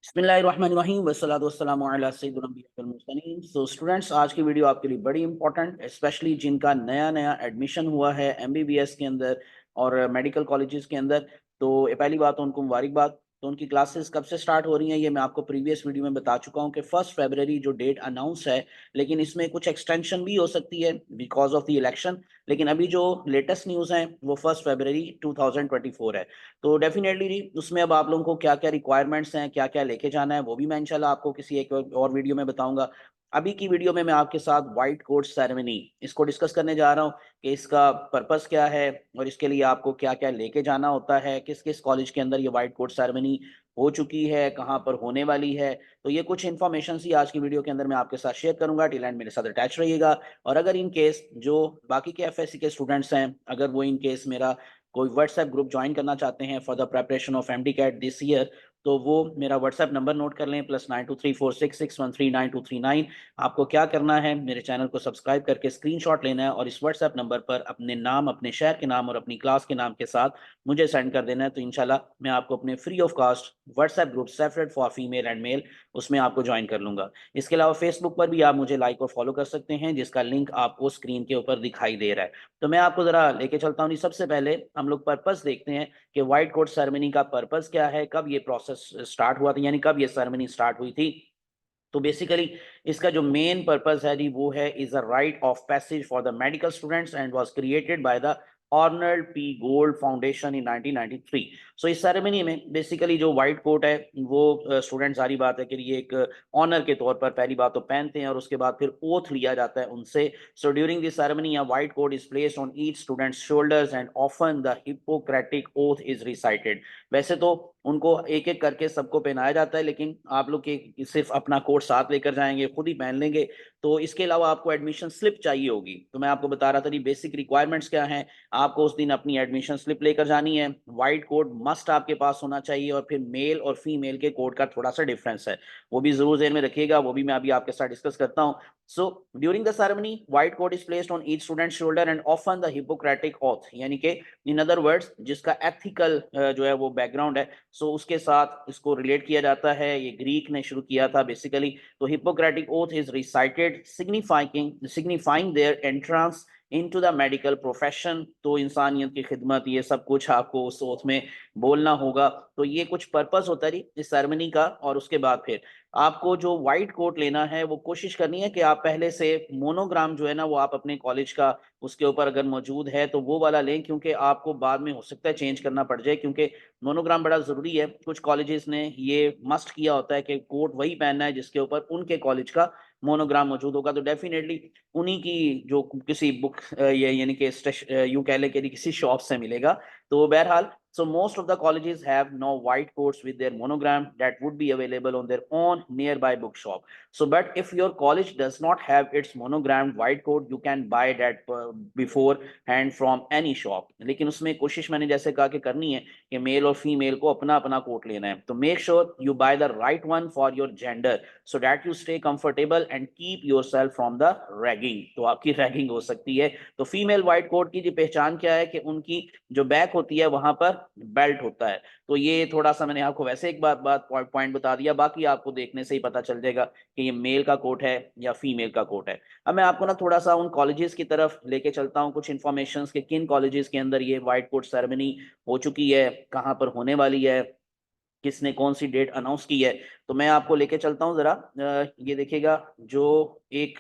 बिस्मिल्लाहिर्रहमानिर्रहीम वस्सलातु वस्सलामु अला सय्यिदिल अंबिया वल मुरसलीन। सो स्टूडेंट्स, आज की वीडियो आपके लिए बड़ी इंपॉर्टेंट, स्पेशली जिनका नया नया एडमिशन हुआ है एमबीबीएस के अंदर और मेडिकल कॉलेजेस के अंदर। तो ये पहली बात तो उनको मुबारकबाद। तो उनकी क्लासेस कब से स्टार्ट हो रही हैं ये मैं आपको प्रीवियस वीडियो में बता चुका हूँ कि 1 फरवरी जो डेट अनाउंस है, लेकिन इसमें कुछ एक्सटेंशन भी हो सकती है बिकॉज ऑफ द इलेक्शन। लेकिन अभी जो लेटेस्ट न्यूज़ है वो 1 फरवरी 2024 है। तो डेफिनेटली उसमें अब आप लोगों को क्या क्या रिक्वायरमेंट्स हैं, क्या क्या लेके जाना है, वो भी मैं इंशाल्लाह आपको किसी एक और वीडियो में बताऊंगा। अभी की वीडियो में मैं आपके साथ व्हाइट कोट सेरेमनी इसको डिस्कस करने जा रहा हूँ कि इसका पर्पस क्या है और इसके लिए आपको क्या क्या लेके जाना होता है, किस किस कॉलेज के अंदर ये व्हाइट कोट सेरेमनी हो चुकी है, कहाँ पर होने वाली है। तो ये कुछ इन्फॉर्मेशन ही आज की वीडियो के अंदर मैं आपके साथ शेयर करूंगा। टिल एंड मेरे साथ अटैच रहिएगा। और अगर इन केस जो बाकी के एफएससी के स्टूडेंट्स हैं, अगर वो इन केस मेरा कोई व्हाट्सएप ग्रुप ज्वाइन करना चाहते हैं for the preparation of MD CAT this year, तो वो मेरा व्हाट्सएप नंबर नोट कर लें, +923466139239। आपको क्या करना है, मेरे चैनल को सब्सक्राइब करके स्क्रीनशॉट लेना है और इस व्हाट्सएप नंबर पर अपने नाम, अपने शहर के नाम और अपनी क्लास के नाम के साथ मुझे सेंड कर देना है। तो इंशाल्लाह मैं आपको अपने free of cost WhatsApp group separate for female and male उसमें आपको ज्वाइन कर लूंगा। इसके अलावा फेसबुक पर भी आप मुझे लाइक और फॉलो कर सकते हैं, जिसका लिंक आपको स्क्रीन के ऊपर दिखाई दे रहा है। तो मैं आपको जरा लेके चलता हूँ। सबसे पहले हम लोग पर्पस देखते हैं कि व्हाइट कोट सेरेमनी का पर्पस क्या है, कब ये प्रोसेस स्टार्ट हुआ था, यानी कब ये सेरेमनी स्टार्ट हुई थी। तो बेसिकली इसका जो मेन पर्पस है जी वो है is a right of passage for the medical students and was created by the Arnold P gold foundation इन 1993। सो इस सेरेमनी में बेसिकली जो व्हाइट कोट है वो स्टूडेंट, सारी बात है कि ये एक ऑनर के तौर पर पहली बात तो पहनते हैं और उसके बाद फिर ओथ लिया जाता है उनसे। So during this ceremony a white coat is placed on each students shoulders and often the Hippocratic oath is recited. वैसे तो उनको एक एक करके सबको पहनाया जाता है, लेकिन आप लोग के सिर्फ अपना कोट साथ लेकर जाएंगे, खुद ही पहन लेंगे। तो इसके अलावा आपको एडमिशन स्लिप चाहिए होगी। तो मैं आपको बता रहा था बेसिक रिक्वायरमेंट्स क्या हैं। आपको उस दिन अपनी एडमिशन स्लिप लेकर जानी है। व्हाइट कोट मस्ट आपके पास होना चाहिए और फिर मेल और फीमेल के कोट का थोड़ा सा डिफरेंस है, वो भी जरूर ध्यान में रखिएगा, वो भी मैं अभी आपके साथ डिस्कस करता हूँ। So during the ceremony white coat is placed on each student shoulder and often the Hippocratic oath, यानी कि इन अदर वर्ड्स जिसका एथिकल जो है वो बैकग्राउंड है, सो उसके साथ इसको रिलेट किया जाता है। ये ग्रीक ने शुरू किया था बेसिकली। तो Hippocratic oath is recited signifying their entrance into the medical profession. तो इंसानियत की खिदमत, ये सब कुछ आपको उस ओथ में बोलना होगा। तो ये कुछ पर्पस होता है इस सेरेमनी का। और उसके बाद फिर आपको जो व्हाइट कोट लेना है वो कोशिश करनी है कि आप पहले से मोनोग्राम जो है ना वो आप अपने कॉलेज का उसके ऊपर अगर मौजूद है तो वो वाला लें, क्योंकि आपको बाद में हो सकता है चेंज करना पड़ जाए, क्योंकि मोनोग्राम बड़ा जरूरी है। कुछ कॉलेजेस ने ये मस्ट किया होता है कि कोट वही पहनना है जिसके ऊपर उनके कॉलेज का मोनोग्राम मौजूद होगा। तो डेफिनेटली उन्हीं की जो किसी बुक ये यानी कि यूं कह लें कि किसी शॉप से मिलेगा। तो बहरहाल, so most of the colleges have no white coats with their monogram that would be available on their own nearby bookshop. So but if your college does not have its monogrammed white coat, you can buy that before hand from any shop. लेकिन उसमें कोशिश मैंने जैसे कहा कि करनी है कि मेल और फीमेल को अपना अपना कोट लेना है। तो make sure you by the right one for your gender so that you stay comfortable and keep yourself from the ragging. तो आपकी रैगिंग हो सकती है। तो फीमेल व्हाइट कोट की जी पहचान क्या है कि उनकी जो बैक होती है वहां पर बेल्ट होता है। तो ये थोड़ा सा मैंने आपको वैसे एक बात बात पॉइंट बता दिया, बाकी आपको देखने से ही पता चल जाएगा कि ये मेल का कोट है या फीमेल का कोट है। अब मैं आपको ना थोड़ा सा उन कॉलेजेस की तरफ लेके चलता हूँ, कुछ इन्फॉर्मेशन के किन कॉलेजेस के अंदर ये व्हाइट कोट सेरेमनी हो चुकी है, कहाँ पर होने वाली है, किसने कौन सी डेट अनाउंस की है। तो मैं आपको लेके चलता हूँ जरा। ये देखिएगा जो एक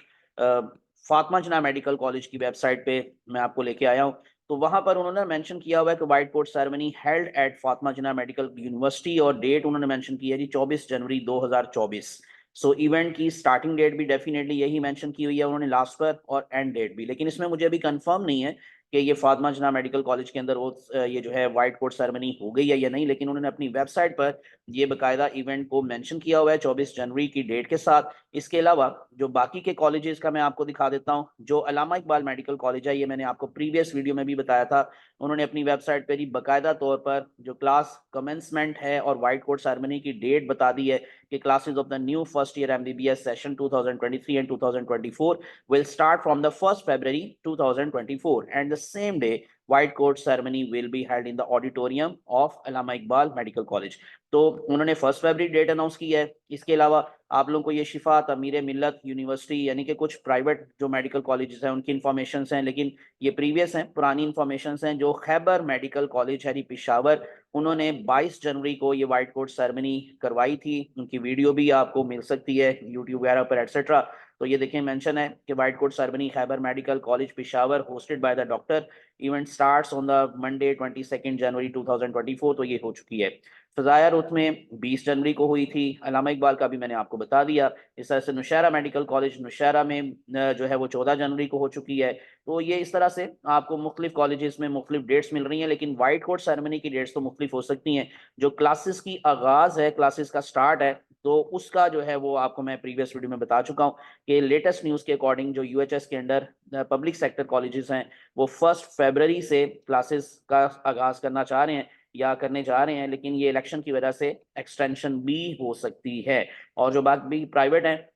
फातिमा जिन्ना मेडिकल कॉलेज की वेबसाइट पे मैं आपको लेके आया हूँ। तो वहां पर उन्होंने मेंशन किया हुआ है कि white coat ceremony held at Fatima Jinnah medical university, और डेट उन्होंने मेंशन की है जी 24 जनवरी 2024। सो इवेंट की स्टार्टिंग डेट भी डेफिनेटली यही मेंशन की हुई है उन्होंने लास्ट पर, और एंड डेट भी। लेकिन इसमें मुझे अभी कंफर्म नहीं है कि ये फातिमा जिन्ना मेडिकल कॉलेज के अंदर वो ये जो है व्हाइट कोट सेरेमनी हो गई है या नहीं। लेकिन उन्होंने अपनी वेबसाइट पर ये बकायदा इवेंट को मेंशन किया हुआ है 24 जनवरी की डेट के साथ। इसके अलावा जो बाकी के कॉलेजेस का मैं आपको दिखा देता हूँ। जो अल्लामा इकबाल मेडिकल कॉलेज है, ये मैंने आपको प्रीवियस वीडियो में भी बताया था, उन्होंने अपनी वेबसाइट पर ही बकायदा तौर पर जो क्लास कमेंसमेंट है और व्हाइट कोट सेरेमनी की डेट बता दी है कि classes of the new first year MBBS session 2023 and 2024 will start from the 1st February 2024 and the same day white coat ceremony will be held in the auditorium of Allama Iqbal Medical College। तो उन्होंने 1 फरवरी date announce की है। इसके अलावा आप लोगों को ये शिफा तमीर मिल्लत यूनिवर्सिटी यानी कि कुछ प्राइवेट जो मेडिकल कॉलेजेस हैं उनकी इन्फॉर्मेशन हैं, लेकिन ये प्रीवियस हैं, पुरानी इन्फॉर्मेशन हैं। जो खैबर मेडिकल कॉलेज है पेशावर, उन्होंने 22 जनवरी को ये वाइट कोट सेरेमनी करवाई थी। उनकी वीडियो भी आपको मिल सकती है यूट्यूब वगैरह पर एटसेट्रा। तो ये देखिए मेंशन है कि white coat ceremony Khyber medical college Peshawar hosted by the doctor, event starts on the Monday 22 January 2024। तो ये हो चुकी है। फ़ज़ाया रुत में 20 जनवरी को हुई थी। अल्लामा इकबाल का भी मैंने आपको बता दिया। इस तरह से नौशहरा मेडिकल कॉलेज नौशहरा में जो है वो 14 जनवरी को हो चुकी है। तो ये इस तरह से आपको मुख्तलिफ कॉलेजेस में मुख्तलिफ डेट्स मिल रही हैं, लेकिन वाइट कोट सेरेमनी की डेट्स तो मुख्तलिफ हो सकती हैं। जो क्लासेस की आगाज़ है, क्लासेस का स्टार्ट है, तो उसका जो है वो आपको मैं प्रीवियस वीडियो में बता चुका हूँ कि लेटेस्ट न्यूज़ के अकॉर्डिंग जो यूएचएस के अंडर पब्लिक सेक्टर कॉलेजेस हैं वो 1 फरवरी से क्लासेस का आगाज़ करना चाह रहे हैं या करने जा रहे हैं, लेकिन ये इलेक्शन की वजह से एक्सटेंशन भी हो सकती है। और जो बाकी प्राइवेट हैं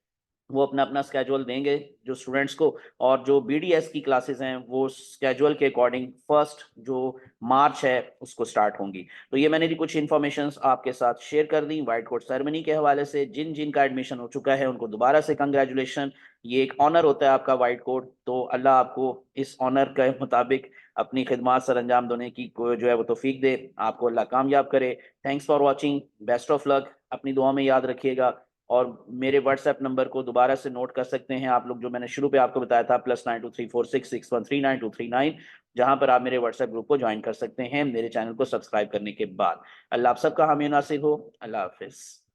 वो अपना अपना स्केड्यूल देंगे जो स्टूडेंट्स को, और जो बीडीएस की क्लासेस हैं वो स्केड्यूल के अकॉर्डिंग 1 जो मार्च है उसको स्टार्ट होंगी। तो ये मैंने भी कुछ इन्फॉर्मेशंस आपके साथ शेयर कर दी वाइट कोट सेरेमनी के हवाले से। जिन जिन का एडमिशन हो चुका है उनको दोबारा से कंग्रेचुलेशन। ये एक ऑनर होता है आपका वाइट कोट, तो अल्लाह आपको इस ऑनर के मुताबिक अपनी खिदमात सर अंजाम देने की जो है वो तौफीक दे, आपको अल्लाह कामयाब करे। Thanks for watching, best of luck, अपनी दुआ में याद रखिएगा। और मेरे व्हाट्सएप नंबर को दोबारा से नोट कर सकते हैं आप लोग, जो मैंने शुरू पे आपको बताया था, +923466139239, जहां पर आप मेरे व्हाट्सएप ग्रुप को ज्वाइन कर सकते हैं मेरे चैनल को सब्सक्राइब करने के बाद। अल्लाह आप सबका हामी नासिर हो। अल्लाह हाफिज।